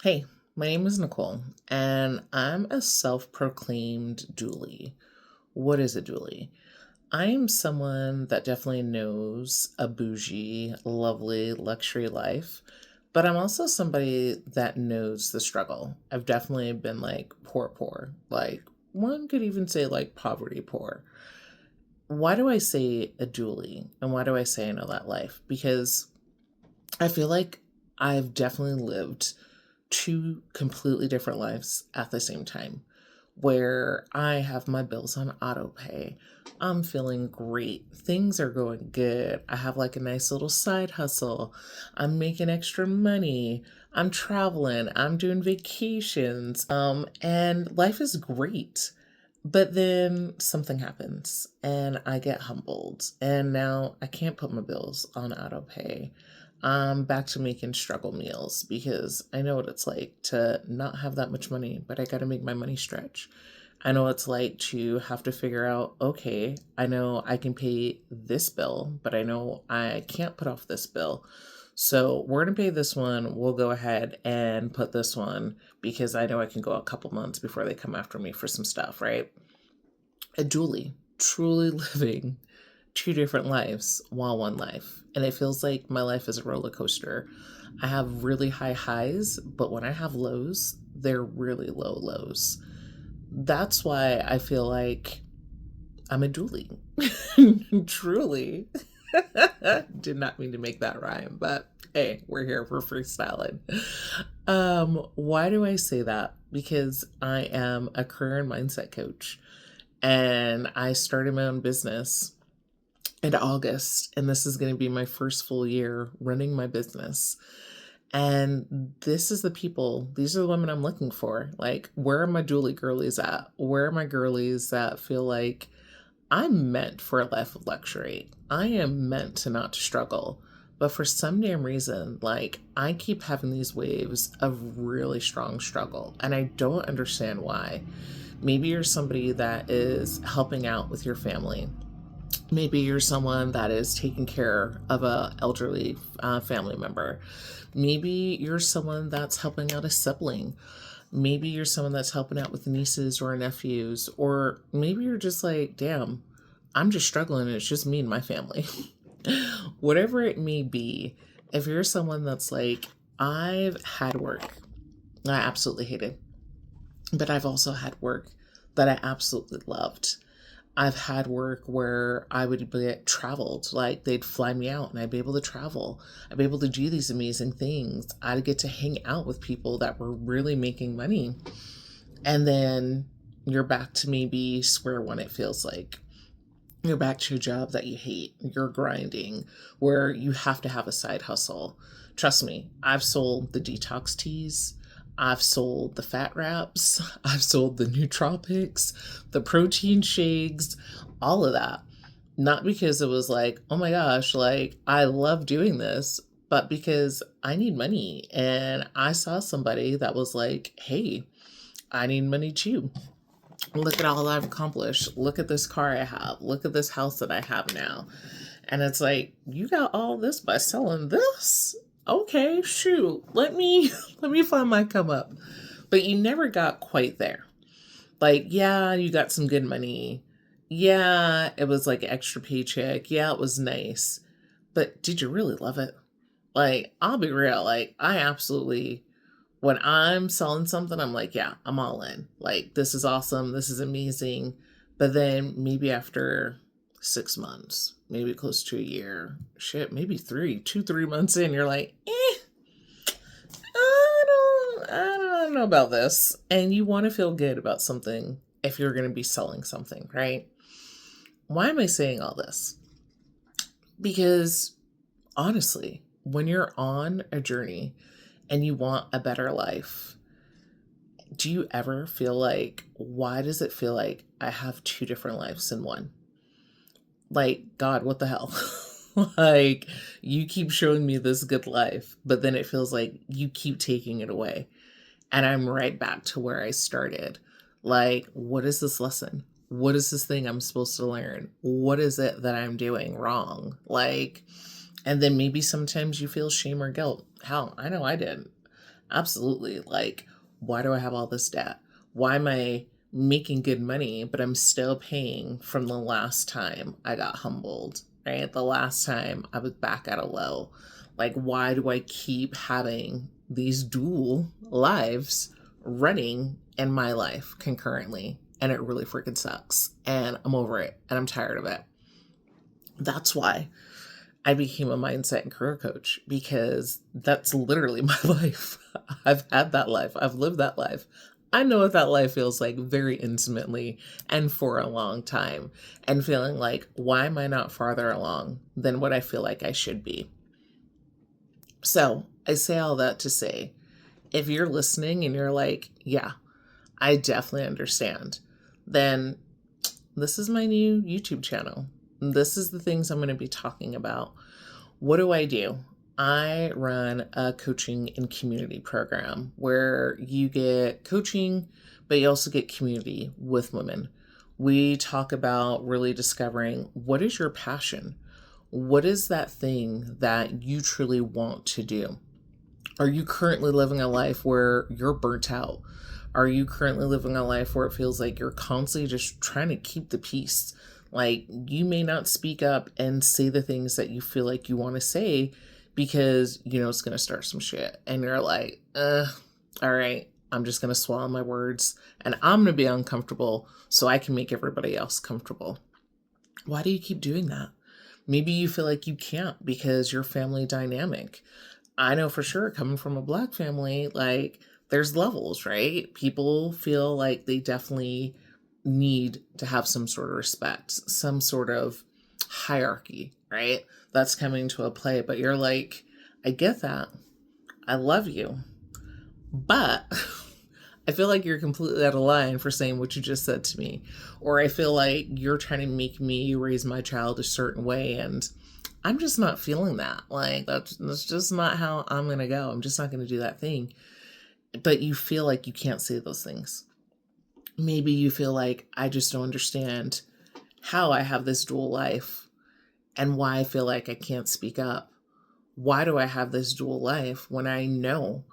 Hey, my name is Nicole, and I'm a self proclaimed duly. What is a duly? I am someone that definitely knows a bougie, lovely luxury life, but I'm also somebody that knows the struggle. I've definitely been like poor, poor. Like, one could even say like poverty poor. Why do I say a duly? And why do I say I know that life? Because I feel like I've definitely lived two completely different lives at the same time, where I have my bills on auto pay. I'm feeling great. Things are going good. I have like a nice little side hustle. I'm making extra money. I'm traveling. I'm doing vacations. And life is great. But then something happens and I get humbled. And now I can't put my bills on auto pay. I'm back to making struggle meals because I know what it's like to not have that much money, but I got to make my money stretch. I know what it's like to have to figure out, okay, I know I can pay this bill, but I know I can't put off this bill. So we're going to pay this one. We'll go ahead and put this one because I know I can go a couple months before they come after me for some stuff, right? A dually, truly living two different lives while one life. And it feels like my life is a roller coaster. I have really high highs, but when I have lows, they're really low lows. That's why I feel like I'm a dually. Truly. Did not mean to make that rhyme, but hey, we're here for freestyling. Why do I say that? Because I am a career and mindset coach and I started my own business in August, and this is going to be my first full year running my business. And this is the people, these are the women I'm looking for. Like, where are my dually girlies at? Where are my girlies that feel like I'm meant for a life of luxury? I am meant to not to struggle. But for some damn reason, like, I keep having these waves of really strong struggle, and I don't understand why. Maybe you're somebody that is helping out with your family. Maybe you're someone that is taking care of a elderly family member. Maybe you're someone that's helping out a sibling. Maybe you're someone that's helping out with nieces or nephews. Or maybe you're just like, damn, I'm just struggling and it's just me and my family. Whatever it may be, if you're someone that's like, I've had work I absolutely hated, but I've also had work that I absolutely loved. I've had work where I would get traveled, like they'd fly me out and I'd be able to travel. I'd be able to do these amazing things. I'd get to hang out with people that were really making money. And then you're back to maybe square one, it feels like. You're back to a job that you hate. You're grinding where you have to have a side hustle. Trust me, I've sold the detox teas. I've sold the fat wraps. I've sold the nootropics, the protein shakes, all of that. Not because it was like, oh my gosh, like I love doing this, but because I need money. And I saw somebody that was like, hey, I need money too. Look at all I've accomplished. Look at this car I have. Look at this house that I have now. And it's like, you got all this by selling this? Okay, shoot. Let me find my come up. But you never got quite there. Like, yeah, you got some good money. Yeah, it was like extra paycheck. Yeah, it was nice. But did you really love it? Like, I'll be real. Like, I absolutely, when I'm selling something, I'm like, yeah, I'm all in. Like, this is awesome. This is amazing. But then maybe after 6 months, maybe close to a year, shit, maybe 3 months in, you're like, I don't know about this. And you want to feel good about something if you're going to be selling something, right? Why am I saying all this? Because honestly, when you're on a journey and you want a better life, do you ever feel like, why does it feel like I have two different lives in one? Like, God, what the hell? Like, you keep showing me this good life, but then it feels like you keep taking it away. And I'm right back to where I started. Like, what is this lesson? What is this thing I'm supposed to learn? What is it that I'm doing wrong? Like, and then maybe sometimes you feel shame or guilt. Hell, I know I did. Absolutely. Like, why do I have all this debt? Why am I making good money, but I'm still paying from the last time I got humbled, right? The last time I was back at a low. Like, why do I keep having these dual lives running in my life concurrently? And it really freaking sucks. And I'm over it and I'm tired of it. That's why I became a mindset and career coach, because that's literally my life. I've had that life. I've lived that life. I know what that life feels like very intimately and for a long time, and feeling like, why am I not farther along than what I feel like I should be? So I say all that to say, if you're listening and you're like, yeah, I definitely understand, then this is my new YouTube channel. This is the things I'm going to be talking about. What do? I run a coaching and community program where you get coaching, but you also get community with women. We talk about really discovering, what is your passion? What is that thing that you truly want to do? Are you currently living a life where you're burnt out? Are you currently living a life where it feels like you're constantly just trying to keep the peace? Like, you may not speak up and say the things that you feel like you want to say because you know it's going to start some shit. And you're like, all right, I'm just going to swallow my words and I'm going to be uncomfortable so I can make everybody else comfortable. Why do you keep doing that? Maybe you feel like you can't because your family dynamic. I know for sure, coming from a Black family, like, there's levels, right? People feel like they definitely need to have some sort of respect, some sort of hierarchy, right? That's coming to a play. But you're like, I get that. I love you. But I feel like you're completely out of line for saying what you just said to me. Or I feel like you're trying to make me raise my child a certain way, and I'm just not feeling that. Like, that's just not how I'm going to go. I'm just not going to do that thing. But you feel like you can't say those things. Maybe you feel like, I just don't understand how I have this dual life and why I feel like I can't speak up. Why do I have this dual life when I know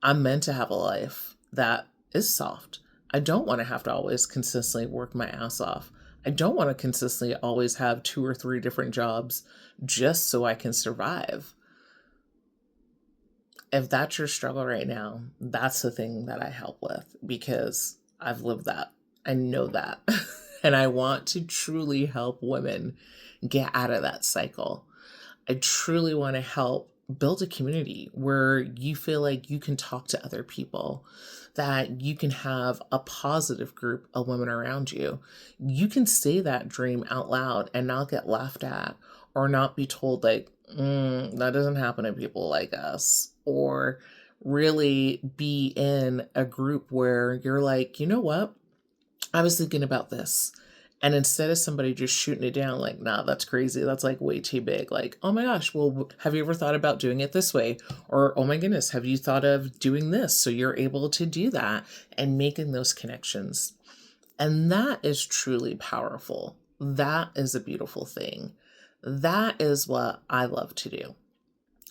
I'm meant to have a life that is soft? I don't want to have to always consistently work my ass off. I don't want to consistently always have 2 or 3 different jobs just so I can survive. If that's your struggle right now, that's the thing that I help with, because I've lived that. I know that. And I want to truly help women get out of that cycle. I truly want to help build a community where you feel like you can talk to other people, that you can have a positive group of women around you. You can say that dream out loud and not get laughed at, or not be told, like, that doesn't happen to people like us, or really be in a group where you're like, you know what? I was thinking about this. And instead of somebody just shooting it down, like, nah, that's crazy, that's like way too big. Like, oh my gosh, well, have you ever thought about doing it this way? Or, oh my goodness, have you thought of doing this? So you're able to do that and making those connections. And that is truly powerful. That is a beautiful thing. That is what I love to do.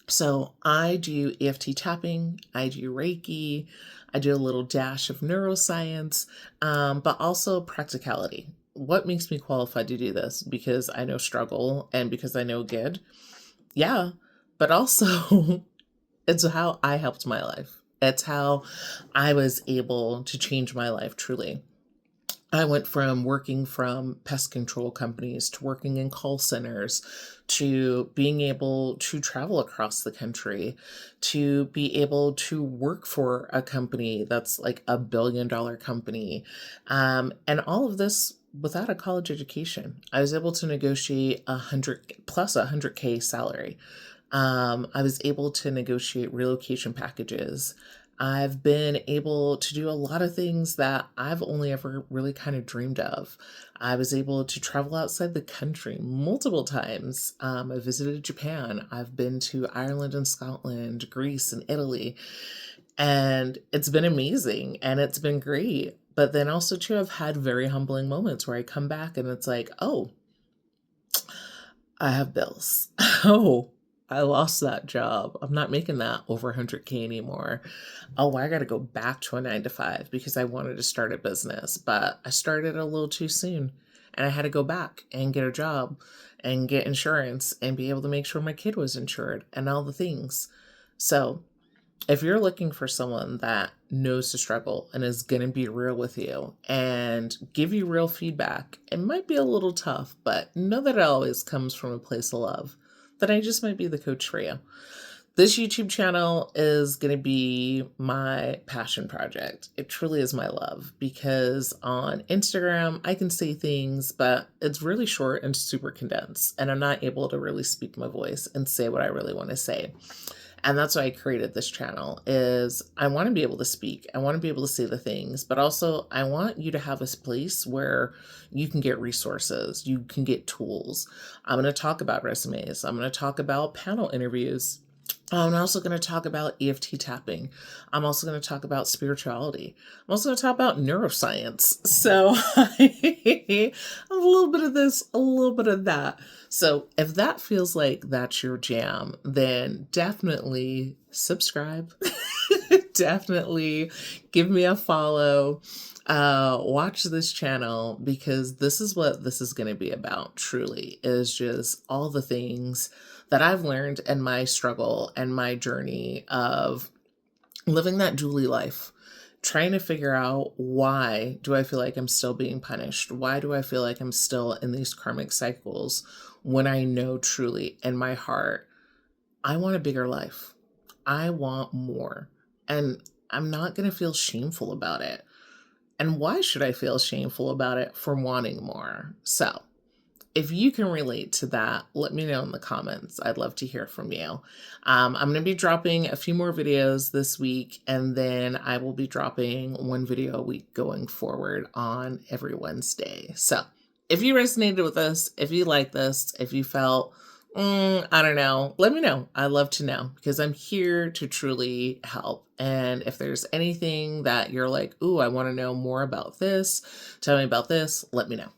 So I do EFT tapping, I do Reiki, I do a little dash of neuroscience, but also practicality. What makes me qualified to do this? Because I know struggle and because I know good. Yeah, but also it's how I helped my life. It's how I was able to change my life truly. I went from working from pest control companies to working in call centers to being able to travel across the country to be able to work for a company that's like $1 billion company. And all of this without a college education. I was able to negotiate 100K salary. I was able to negotiate relocation packages. I've been able to do a lot of things that I've only ever really kind of dreamed of. I was able to travel outside the country multiple times. I visited Japan. I've been to Ireland and Scotland, Greece and Italy. And it's been amazing and it's been great. But then also, too, I've had very humbling moments where I come back and it's like, oh, I have bills. Oh, I lost that job. I'm not making that over 100K anymore. Oh, I got to go back to a 9 to 5 because I wanted to start a business, but I started a little too soon and I had to go back and get a job and get insurance and be able to make sure my kid was insured and all the things. So, if you're looking for someone that knows the struggle and is going to be real with you and give you real feedback, it might be a little tough, but know that it always comes from a place of love, then I just might be the coach for you. This YouTube channel is going to be my passion project. It truly is my love because on Instagram, I can say things, but it's really short and super condensed, and I'm not able to really speak my voice and say what I really want to say. And that's why I created this channel is I want to be able to speak. I want to be able to say the things, but also I want you to have a place where you can get resources, you can get tools. I'm going to talk about resumes. I'm going to talk about panel interviews. I'm also going to talk about EFT tapping. I'm also going to talk about spirituality. I'm also going to talk about neuroscience. So a little bit of this, a little bit of that. So if that feels like that's your jam, then definitely subscribe. Definitely give me a follow. Watch this channel because this is what this is going to be about, truly, is just all the things that I've learned in my struggle and my journey of living that duly life, trying to figure out why do I feel like I'm still being punished? Why do I feel like I'm still in these karmic cycles when I know truly in my heart, I want a bigger life. I want more. And I'm not going to feel shameful about it. And why should I feel shameful about it for wanting more? So, if you can relate to that, let me know in the comments. I'd love to hear from you. I'm going to be dropping a few more videos this week, and then I will be dropping one video a week going forward on every Wednesday. So if you resonated with this, if you like this, if you felt, I don't know, let me know. I'd love to know because I'm here to truly help. And if there's anything that you're like, ooh, I want to know more about this, tell me about this, let me know.